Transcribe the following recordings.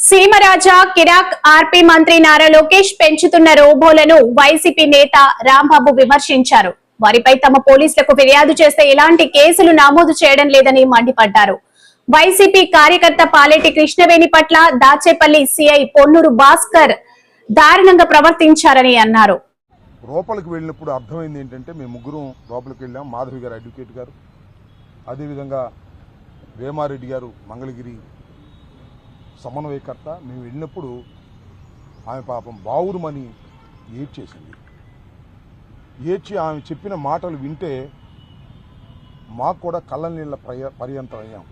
సీమరాజా కిరాక్ RP మంత్రి నారా లోకేష్ పెంచుతున్న రోబోలను వైసీపీ నేత రాంబాబు విమర్శించారు. వారిపై తమ పోలీసులకు ఫిర్యాదు చేస్తే ఎలాంటి కేసులు నమోదు చేయడం లేదని మండిపడ్డారు. వైసీపీ కార్యకర్త పాలేటి కృష్ణవేణి పట్ల దాచేపల్లి సిఐ పొన్నూరు భాస్కర్ దారుణంగా ప్రవర్తించారని అన్నారు. లోపలికి వెళ్ళినప్పుడు అర్థమైంది ఏంటంటే మేము ముగ్గురం లోపలికి వెళ్ళాం. మాధవి గారు అడ్వకేట్ గారు, అదేవిధంగా వేమారెడ్డి గారు మంగళగిరి సమన్వయకర్త. మేము వెళ్ళినప్పుడు ఆమె పాపం బావురుమని ఏడ్చేసింది. ఏడ్చి ఆమె చెప్పిన మాటలు వింటే మాకు కూడా కళ్ళ నీళ్ళ పర్యంతం అయ్యాం.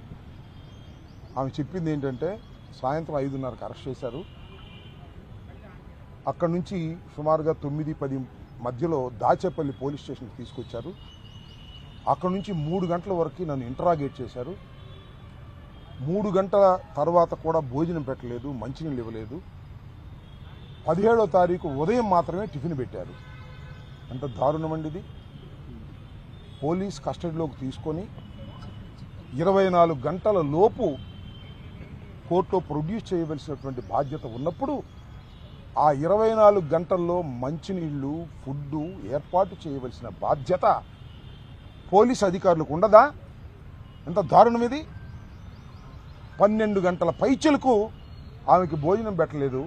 ఆమె చెప్పింది ఏంటంటే సాయంత్రం 5:30కి అరెస్ట్ చేశారు. అక్కడి నుంచి సుమారుగా 9-10 మధ్యలో దాచేపల్లి పోలీస్ స్టేషన్కి తీసుకొచ్చారు. అక్కడి నుంచి 3 గంటల వరకు నన్ను ఇంటరాగేట్ చేశారు. 3 గంటల తర్వాత కూడా భోజనం పెట్టలేదు, మంచినీళ్ళు ఇవ్వలేదు. 17వ తారీఖు ఉదయం మాత్రమే టిఫిన్ పెట్టారు. ఎంత దారుణమండి ఇది. పోలీస్ కస్టడీలోకి తీసుకొని 24 గంటల లోపు కోర్టులో ప్రొడ్యూస్ చేయవలసినటువంటి బాధ్యత ఉన్నప్పుడు ఆ 24 గంటల్లో మంచినీళ్లు, ఫుడ్డు ఏర్పాటు చేయవలసిన బాధ్యత పోలీస్ అధికారులకు ఉండదా? ఎంత దారుణం ఇది. 12 గంటల పైచలకు ఆమెకి భోజనం పెట్టలేదు.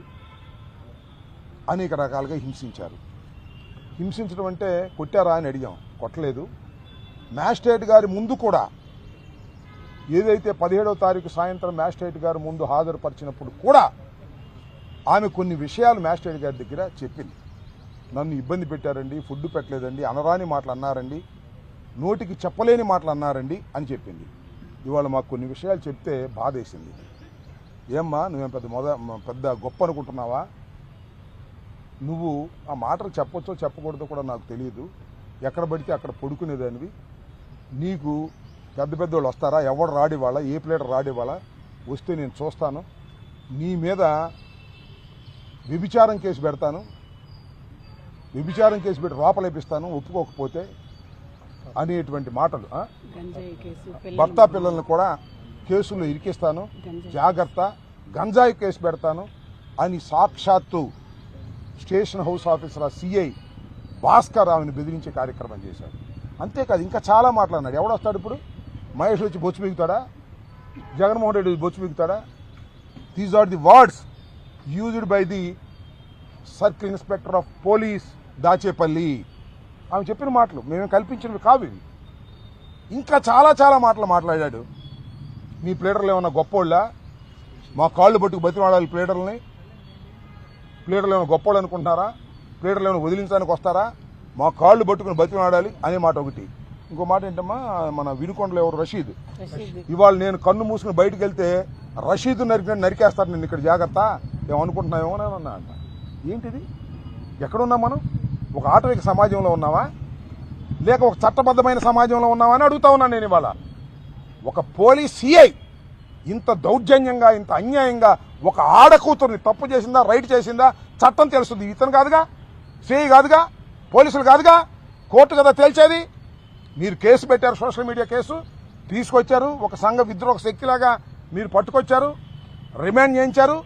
అనేక రకాలుగా హింసించారు. హింసించడం అంటే కొట్టారా అని అడిగాం, కొట్టలేదు. మ్యాజిస్ట్రేట్ గారి ముందు కూడా ఏదైతే 17వ తారీఖు సాయంత్రం మ్యాజిస్ట్రేట్ గారి ముందు హాజరుపరిచినప్పుడు కూడా ఆమె కొన్ని విషయాలు మ్యాజిస్ట్రేట్ గారి దగ్గర చెప్పింది. నన్ను ఇబ్బంది పెట్టారండి, ఫుడ్ పెట్టలేదండి, అనరాని మాటలు అన్నారండి, నోటికి చెప్పలేని మాటలు అన్నారండి అని చెప్పింది. ఇవాళ మాకు కొన్ని విషయాలు చెప్తే బాధేసింది. ఏమ్మా నువ్వేం పెద్ద గొప్ప అనుకుంటున్నావా? నువ్వు ఆ మాటలు చెప్పొచ్చో చెప్పకూడదో కూడా నాకు తెలియదు. ఎక్కడ పడితే అక్కడ పడుకునేదానివి. నీకు పెద్ద పెద్దోళ్ళు వస్తారా? ఎవడు రాడివాళ్ళ, ఏ ప్లేటర్ రాడివాళ్ళ? వస్తే నేను చూస్తాను. నీ మీద వ్యభిచారం కేసు పెడతాను, వ్యభిచారం కేసు పెట్టి లోపలేపిస్తాను ఒప్పుకోకపోతే అనేటువంటి మాటలు. భర్త పిల్లల్ని కూడా కేసుల్లో ఇరికిస్తాను, జాగ్రత్త, గంజాయి కేసు పెడతాను అని సాక్షాత్తు station house officer CI Bhaskar ఆమెను బెదిరించే కార్యక్రమం చేశాడు. అంతేకాదు ఇంకా చాలా మాట్లాడినాడు. ఎవడొస్తాడు ఇప్పుడు? మహేష్ వచ్చి బొచ్చు మిగుతాడా? జగన్మోహన్ రెడ్డి బొచ్చు మిగుతాడా? These are the words used by the circle inspector of police Dachepalli. ఆమె చెప్పిన మాటలు మేము కల్పించినవి కావు ఇవి. ఇంకా చాలా చాలా మాటలు మాట్లాడాడు. మీ ప్లేడర్లు ఏమన్నా గొప్పోళ్ళ? మా కాళ్ళు పట్టుకు బతిమాడాలి ప్లేడర్లని? ప్లేడర్లు ఏమైనా గొప్పోళ్ళు అనుకుంటున్నారా? ప్లేడర్లు ఏమైనా వదిలించడానికి వస్తారా? మా కాళ్ళు పట్టుకుని బతిమాడాలి అనే మాట ఒకటి. ఇంకో మాట ఏంటమ్మా, మన వినుకొండలో ఎవరు రషీద్, ఇవాళ నేను కన్ను మూసుకుని బయటకు వెళ్తే రషీద్ నరికేస్తారు నేను ఇక్కడ జాగ్రత్త, ఏమనుకుంటున్నామేమో అన్నా అంట. ఏంటిది? ఎక్కడున్నాం మనం? ఒక ఆటవిక సమాజంలో ఉన్నావా లేక ఒక చట్టబద్ధమైన సమాజంలో ఉన్నావా అని అడుగుతా ఉన్నాను నేను. ఇవాళ ఒక పోలీస్ సిఐ ఇంత దౌర్జన్యంగా, ఇంత అన్యాయంగా ఒక ఆడకూతుర్ని తప్పు చేసిందా, రైట్ చేసిందా చట్టం తెలుస్తుంది. ఇతను కాదుగా, సిఐ కాదుగా, పోలీసులు కాదుగా, కోర్టు కదా తేల్చేది. మీరు కేసు పెట్టారు, సోషల్ మీడియా కేసు తీసుకొచ్చారు, ఒక సంఘ విద్రోహ శక్తిలాగా మీరు పట్టుకొచ్చారు, రిమాండ్ చేయించారు.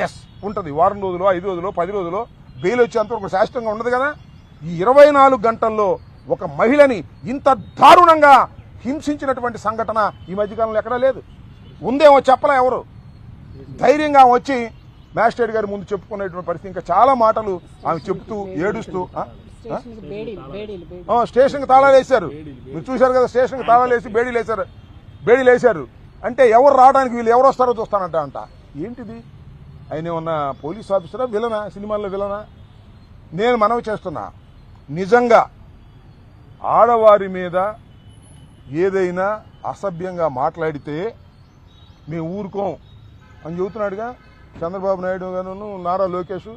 ఎస్ ఉంటుంది, వారం రోజులు, 5 రోజులు, 10 రోజులు బెయిల్ వచ్చేంతవరకు శాశ్వతంగా ఉండదు కదా. ఈ 24 గంటల్లో ఒక మహిళని ఇంత దారుణంగా హింసించినటువంటి సంఘటన ఈ మధ్యకాలంలో ఎక్కడా లేదు. ఉందేమో చెప్పలే ఎవరు. ధైర్యంగా వచ్చి మ్యాజిస్ట్రేట్ గారి ముందు చెప్పుకునేటువంటి పరిస్థితి. ఇంకా చాలా మాటలు ఆమె చెప్తూ ఏడుస్తూ స్టేషన్కి తాళాలు వేశారు. మీరు చూశారు కదా, స్టేషన్కి తాళాలు వేసి బేడీలు వేశారు. అంటే ఎవరు రావడానికి వీళ్ళు ఎవరు వస్తారో చూస్తానంట. ఏంటిది? ఆయన ఉన్న పోలీస్ ఆఫీసరా, విలనా? సినిమాల్లో విలనా? నేను మనవి చేస్తున్నా, నిజంగా ఆడవారి మీద ఏదైనా అసభ్యంగా మాట్లాడితే మేము ఊరుకోం అని చెబుతున్నాడుగా చంద్రబాబు నాయుడు గారు, నారా లోకేష్.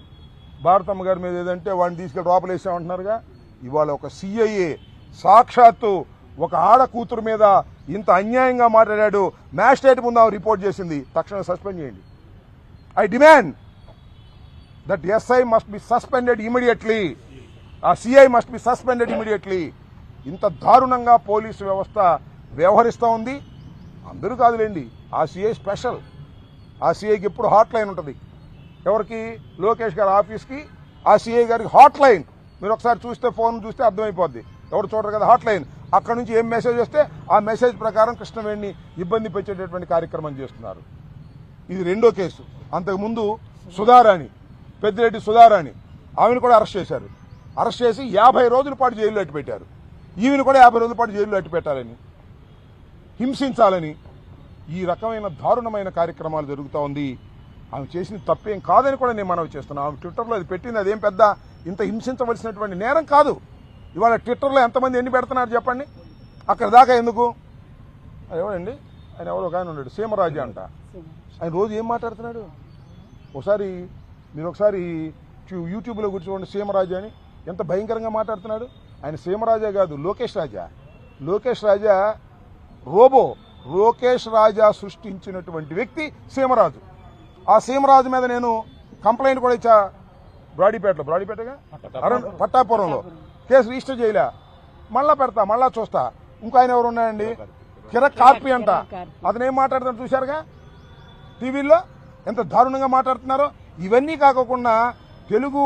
భారతమ్మ గారి మీద ఏదంటే వాడిని తీసుకెళ్ళి లోపలేసామంటున్నారుగా. ఇవాళ ఒక సిఐఏ సాక్షాత్తు ఒక ఆడ కూతురు మీద ఇంత అన్యాయంగా మాట్లాడాడు. మ్యాజిస్ట్రేట్ ముందు ఆమె రిపోర్ట్ చేసింది. తక్షణం సస్పెండ్ చేయండి. I demand that SI must be suspended immediately. CI must be suspended immediately. ఇంత దారుణంగా పోలీసు వ్యవస్థ వ్యవహరిస్తూ ఉంది. అందరూ కాదులేండి, ఆ సిఐ స్పెషల్. ఆ సిఐకి ఎప్పుడు హాట్ లైన్ ఉంటుంది. ఎవరికి? లోకేష్ గారి ఆఫీస్కి ఆ సిఐ గారికి హాట్ లైన్. మీరు ఒకసారి చూస్తే ఫోన్ చూస్తే అర్థమైపోద్ది. ఎవరు చూడరు కదా, హాట్ లైన్. అక్కడ నుంచి ఏం మెసేజ్ వస్తే ఆ మెసేజ్ ప్రకారం కృష్ణవేణిని ఇబ్బంది పెట్టేటటువంటి కార్యక్రమం చేస్తున్నారు. ఇది రెండో కేసు. అంతకుముందు సుధారాణి, పెద్దిరెడ్డి సుధారాణి, ఆమెను కూడా అరెస్ట్ చేశారు. అరెస్ట్ చేసి 50 రోజుల పాటు జైల్లో అట్టు పెట్టారు. ఈమెను కూడా 50 రోజుల పాటు జైల్లో అట్టు పెట్టాలని, హింసించాలని ఈ రకమైన దారుణమైన కార్యక్రమాలు జరుగుతూ ఉంది. ఆమె చేసిన తప్పేం కాదని కూడా నేను మనవి చేస్తున్నాను. ఆమె ట్విట్టర్లో అది పెట్టింది, అదేం పెద్ద ఇంత హింసించవలసినటువంటి నేరం కాదు. ఇవాళ ట్విట్టర్లో ఎంతమంది ఎన్ని పెడుతున్నారు చెప్పండి? అక్కడ దాకా ఎందుకు? ఎవరండి ఆయన? ఎవరో ఒక ఆయన ఉన్నాడు, సీమరాజు అంట. ఆయన రోజు ఏం మాట్లాడుతున్నాడు? మీరు ఒకసారి యూట్యూబ్లో కూర్చోండి, సీమరాజు అని ఎంత భయంకరంగా మాట్లాడుతున్నాడు. ఆయన సీమరాజా కాదు, లోకేష్ రాజా. లోకేష్ రాజా రోబో. లోకేష్ రాజా సృష్టించినటువంటి వ్యక్తి సీమరాజు. ఆ సీమరాజు మీద నేను కంప్లైంట్ కూడా ఇచ్చా. బ్రాడీపేటగా పట్టాపురంలో కేసు రిజిస్టర్ చేయలే. మళ్ళా పెడతా, మళ్ళా చూస్తా. ఇంకో ఆయన ఎవరు ఉన్నాయండి, కిరక్ కార్పి అంట. అతను ఏం మాట్లాడుతున్నాడు చూశారుగా టీవీల్లో, ఎంత దారుణంగా మాట్లాడుతున్నారో. ఇవన్నీ కాకుండా తెలుగు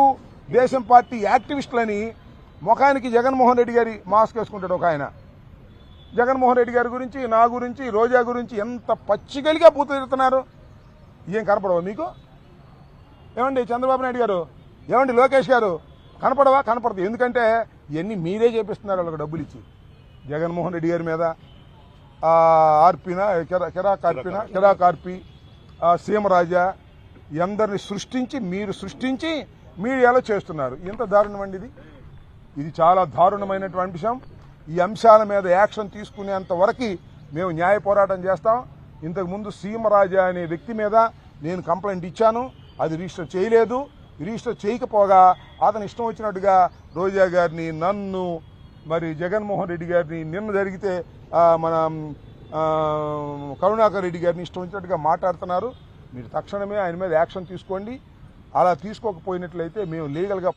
దేశం పార్టీ యాక్టివిస్టులని ముఖానికి జగన్మోహన్ రెడ్డి గారి మాస్క్ వేసుకుంటాడు ఒక ఆయన. జగన్మోహన్ రెడ్డి గారి గురించి, నా గురించి, రోజా గురించి ఎంత పచ్చిగలిగా పూతుతున్నారు. ఏం కనపడవా మీకు? ఏమండి చంద్రబాబు నాయుడు గారు, ఏమండి లోకేష్ గారు, కనపడవా? కనపడదు. ఎందుకంటే ఇవన్నీ మీరే చేపిస్తున్నారు వాళ్ళకి డబ్బులు ఇచ్చి. జగన్మోహన్ రెడ్డి గారి మీద కిరా కార్పి, సీమరాజా అందరిని సృష్టించి మీడియాలో చేస్తున్నారు. ఎంత దారుణం అండి ఇది. ఇది చాలా దారుణమైనటువంటి అంశం. ఈ అంశాల మీద యాక్షన్ తీసుకునేంత వరకు మేము న్యాయ పోరాటం చేస్తాం. ఇంతకుముందు సీమరాజా అనే వ్యక్తి మీద నేను కంప్లైంట్ ఇచ్చాను, అది రిజిస్టర్ చేయలేదు. రిజిస్టర్ చేయకపోగా అతను ఇష్టం వచ్చినట్టుగా రోజా గారిని, నన్ను, మరి జగన్మోహన్ రెడ్డి గారిని, నిన్న జరిగితే మన కరుణాకర్ రెడ్డి గారిని ఇష్టం వచ్చినట్టుగా మాట్లాడుతున్నారు. మీరు తక్షణమే ఆయన మీద యాక్షన్ తీసుకోండి. అలా తీసుకోకపోయినట్లయితే మేము లీగల్గా